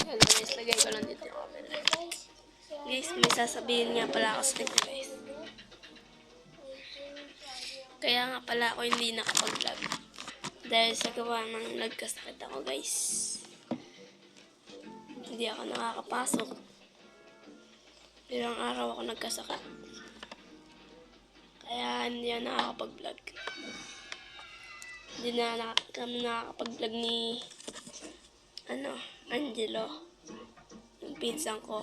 Yan guys, lagay ko lang dito yung camera. Guys, may sasabihin nga pala ako sa inyo guys. Kaya nga pala ako hindi nakapag-vlog. Dahil sa gawa ng nagkasakit ako guys. Hindi ako nakakapasok. Ilang araw ako nagkasakit. Kaya hindi ako nakakapag-vlog. Hindi na kami nakakapag-vlog ni Angelo. Yung pinsan ko.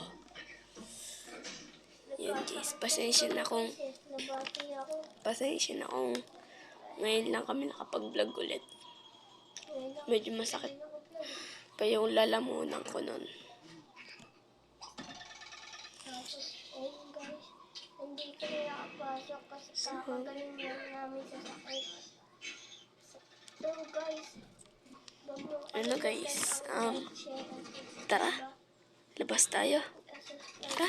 Yun guys, pasensya na kung ngayon lang kami nakapag-vlog ulit. Medyo masakit pa yung lalamunan ko nun. Hindi ko na nakapasok kasi kakagaling lang namin sa sakit. So guys, Ano guys, tara, labas tayo. Tara.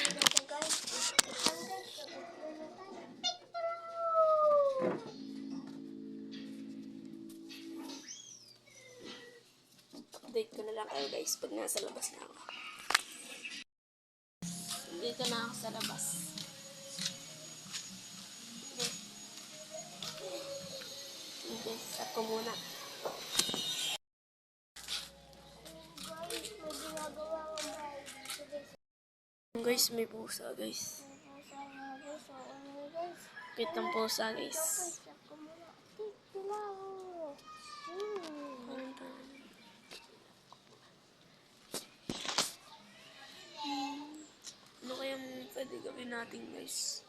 Update ko na lang kayo guys pag nasa labas na ako. Dito na ako sa labas. Okay, start ko muna. Guys, may pusa guys. Kitang pusa guys. Ano kaya pwede gawin natin guys?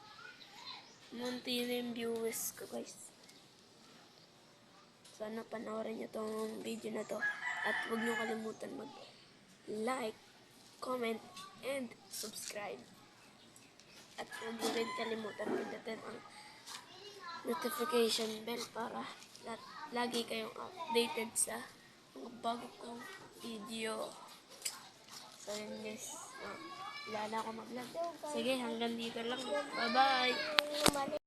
Munti na yung viewers ko guys. Sana panoorin nyo tong video na to. At huwag nyo kalimutan mag-like, comment, and subscribe. At huwag nyo rin kalimutan pindutin ang notification bell para lagi kayong updated sa mga bago kong video. So yun guys. Wala na ako mag-vlog. Sige, hanggang dito lang. Bye-bye!